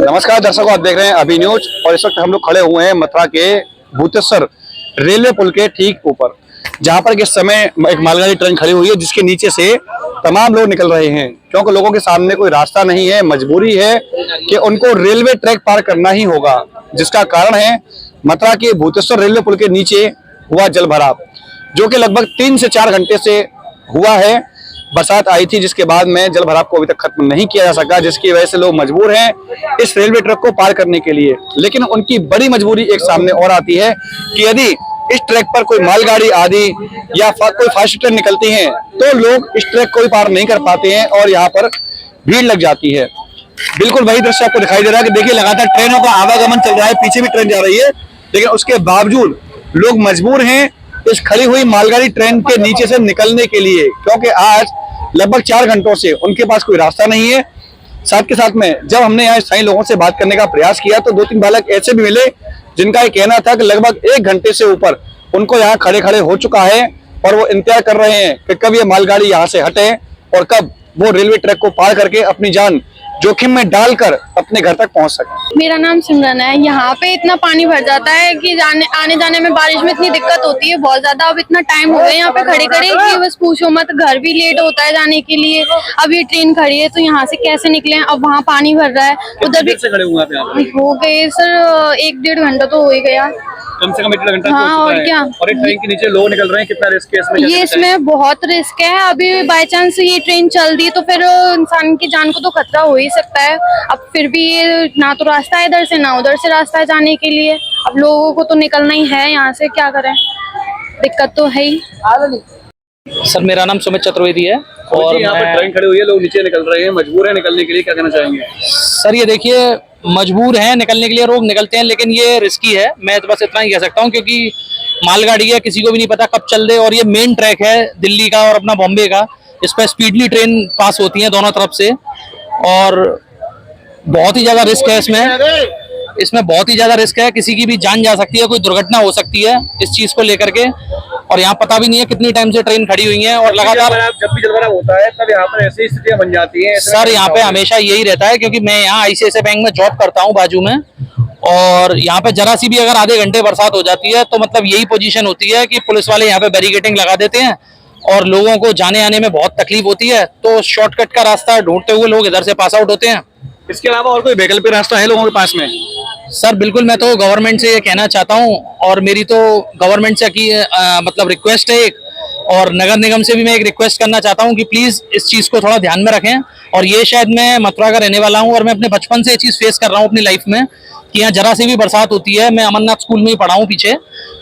नमस्कार दर्शकों, आप देख रहे हैं अभी न्यूज और इस वक्त हम लोग खड़े हुए हैं मथुरा के भूतेश्वर रेलवे पुल के ठीक ऊपर, जहां पर इस समय एक मालगाड़ी ट्रेन खड़ी हुई है जिसके नीचे से तमाम लोग निकल रहे हैं, क्योंकि लोगों के सामने कोई रास्ता नहीं है। मजबूरी है कि उनको रेलवे ट्रैक पार करना ही होगा, जिसका कारण है मथुरा के भूतेश्वर रेलवे पुल के नीचे हुआ जल भराव, जो कि लगभग 3 से 4 घंटे से हुआ है। बरसात आई थी जिसके बाद में जल भराव को अभी तक खत्म नहीं किया जा सका, जिसकी वजह से लोग मजबूर हैं इस रेलवे ट्रैक को पार करने के लिए। लेकिन उनकी बड़ी मजबूरी एक सामने और आती है कि यदि इस ट्रैक पर कोई मालगाड़ी आदि या कोई फास्ट ट्रेन निकलती है तो लोग इस ट्रैक को भी पार नहीं कर पाते हैं और यहाँ पर भीड़ लग जाती है। बिल्कुल वही दृश्य आपको दिखाई दे रहा है कि देखिए लगातार ट्रेनों का आवागमन चल रहा है, पीछे भी ट्रेन जा रही है, लेकिन उसके बावजूद लोग मजबूर हैं इस खड़ी हुई मालगाड़ी ट्रेन के नीचे से निकलने के लिए, क्योंकि आज लगभग 4 घंटों से उनके पास कोई रास्ता नहीं है। साथ के साथ में जब हमने यहाँ स्थानीय लोगों से बात करने का प्रयास किया तो 2-3 बालक ऐसे भी मिले जिनका ये कहना था कि लगभग 1 घंटे से ऊपर उनको यहाँ खड़े खड़े हो चुका है और वो इंतजार कर रहे हैं कि कब ये मालगाड़ी यहाँ से हटे और कब वो रेलवे ट्रैक को पार करके अपनी जान जोखिम में डालकर अपने घर तक पहुंच सके। मेरा नाम सिमरन है। यहाँ पे इतना पानी भर जाता है कि आने जाने में बारिश में इतनी दिक्कत होती है बहुत ज्यादा। अब इतना टाइम हो गया यहाँ पे खड़े खड़े कि बस पूछो मत, घर भी लेट होता है जाने के लिए। अब ये ट्रेन खड़ी है तो यहाँ से कैसे निकले? अब वहाँ पानी भर रहा है, उधर भी खड़े हुए हो गए सर 1-1.5 घंटा तो हो ही गया, कम से कम 1 घंटा। हाँ और क्या। और एक ट्रेन के नीचे लोग निकल रहे हैं, कितना रिस्क है इसमें? ये इसमें बहुत रिस्क है। अभी बाय चांस ये ट्रेन चल दी तो फिर इंसान की जान को तो खतरा हो ही सकता है। अब फिर भी ये ना तो रास्ता है इधर से ना उधर से रास्ता है जाने के लिए। अब लोगों को तो निकलना ही है यहाँ से, क्या करें, दिक्कत तो है ही। सर मेरा नाम सुमित चतुर्वेदी है और यहाँ पर ट्रेन खड़ी हुई है, लोग नीचे निकल रहे हैं, मजबूर है निकलने के लिए, क्या कहना चाहेंगे? सर ये देखिए, मजबूर हैं निकलने के लिए, लोग निकलते हैं, लेकिन ये रिस्की है। मैं तो बस इतना ही कह सकता हूँ, क्योंकि मालगाड़ी है, किसी को भी नहीं पता कब चल दे, और ये मेन ट्रैक है दिल्ली का और अपना बॉम्बे का। इस पर स्पीडली ट्रेन पास होती है दोनों तरफ से और बहुत ही ज्यादा रिस्क है इसमें बहुत ही ज्यादा रिस्क है। किसी की भी जान जा सकती है, कोई दुर्घटना हो सकती है इस चीज को लेकर के। और यहाँ पता भी नहीं है कितनी टाइम से ट्रेन खड़ी हुई है और लगातार जब भी जलभराव होता है तब यहाँ पर ऐसी स्थितियां बन जाती हैं। सर यहाँ पे हमेशा यही रहता है, क्योंकि मैं यहाँ ICICI बैंक में जॉब करता हूँ बाजू में, और यहाँ पे जरा सी भी अगर आधे घंटे बरसात हो जाती है तो मतलब यही पोजीशन होती है कि पुलिस वाले यहाँ पे बैरिकेडिंग लगा देते हैं और लोगों को जाने आने में बहुत तकलीफ होती है। तो शॉर्टकट का रास्ता ढूंढते हुए लोग इधर से पास आउट होते हैं। इसके अलावा और कोई वैकल्पिक रास्ता है लोगों के पास में? सर बिल्कुल, मैं तो गवर्नमेंट से ये कहना चाहता हूँ और मेरी तो गवर्नमेंट से की मतलब रिक्वेस्ट है एक, और नगर निगम से भी मैं एक रिक्वेस्ट करना चाहता हूँ कि प्लीज इस चीज को थोड़ा ध्यान में रखें। और ये शायद मैं मथुरा का रहने वाला हूँ और मैं अपने बचपन से ये चीज फेस कर रहा हूँ अपनी लाइफ में कि यहाँ जरा सी भी बरसात होती है, मैं अमरनाथ स्कूल में ही पढ़ा हूँ पीछे,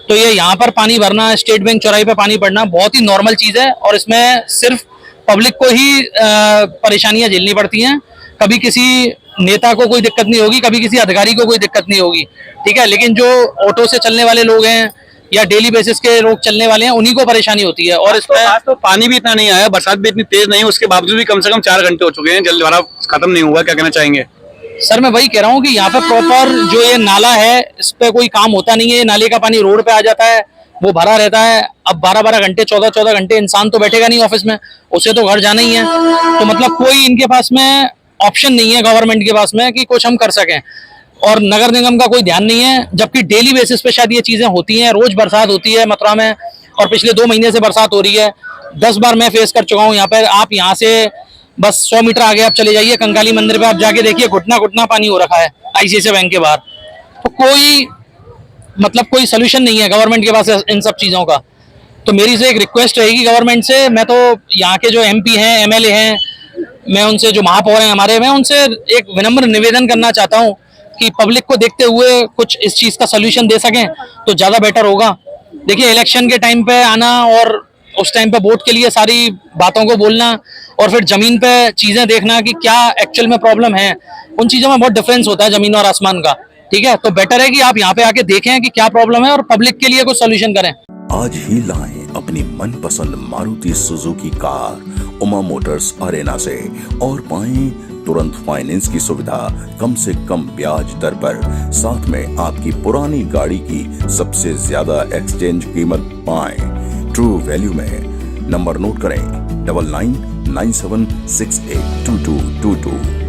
तो ये यहाँ पर पानी भरना, स्टेट बैंक चौराहे पे पानी पड़ना बहुत ही नॉर्मल चीज है और इसमें सिर्फ पब्लिक को ही परेशानियां झेलनी पड़ती हैं। कभी किसी नेता को कोई दिक्कत नहीं होगी, कभी किसी अधिकारी को कोई दिक्कत नहीं होगी, ठीक है, लेकिन जो ऑटो से चलने वाले लोग हैं या डेली बेसिस के लोग चलने वाले हैं उन्हीं को परेशानी होती है। और इसमें आज तो पानी भी इतना नहीं आया, बरसात भी इतनी तेज नहीं, उसके बावजूद भी कम से कम 4 घंटे हो चुके हैं, जल भराव खत्म नहीं हुआ, क्या कहना चाहेंगे? सर मैं वही कह रहा हूँ कि यहाँ पे प्रॉपर जो ये नाला है इस पे कोई काम होता नहीं है। नाले का पानी रोड पे आ जाता है, वो भरा रहता है। अब 12-12 घंटे 14-14 घंटे इंसान तो बैठेगा नहीं ऑफिस में, उसे तो घर जाना ही है। तो मतलब कोई इनके पास में ऑप्शन नहीं है गवर्नमेंट के पास में कि कुछ हम कर सकें, और नगर निगम का कोई ध्यान नहीं है, जबकि डेली बेसिस पे शायद ये चीजें होती हैं। रोज बरसात होती है मथुरा में और पिछले 2 महीने से बरसात हो रही है। 10 बार मैं फेस कर चुका हूँ यहाँ पर। आप यहाँ से बस 100 मीटर आगे आप चले जाइए, कंकाली मंदिर पे आप जाके देखिए, घुटना घुटना पानी हो रखा है ICICI बैंक के बाहर। तो कोई मतलब कोई सोल्यूशन नहीं है गवर्नमेंट के पास इन सब चीजों का। तो मेरी से एक रिक्वेस्ट रहेगी गवर्नमेंट से, मैं तो यहाँ के जो MP हैं, MLA हैं, मैं उनसे, जो महापौर हैं हमारे, मैं उनसे एक विनम्र निवेदन करना चाहता हूँ कि पब्लिक को देखते हुए कुछ इस चीज का सोल्यूशन दे सकें तो ज्यादा बेटर होगा। देखिए इलेक्शन के टाइम पे आना और उस टाइम पे वोट के लिए सारी बातों को बोलना और फिर जमीन पे चीजें देखना कि क्या एक्चुअल में प्रॉब्लम है, उन चीजों में बहुत डिफरेंस होता है जमीन और आसमान का, ठीक है। तो बेटर है कि आप यहाँ पे आके देखें कि क्या प्रॉब्लम है और पब्लिक के लिए कुछ सोल्यूशन करें। आज ही लाएं अपनी मनपसंद Maruti Suzuki car Uma Motors Arena से और पाएं तुरंत फाइनेंस की सुविधा कम से कम ब्याज दर पर। साथ में आपकी पुरानी गाड़ी की सबसे ज्यादा एक्सचेंज कीमत पाएं ट्रू वैल्यू में। नंबर नोट करें 9997682222।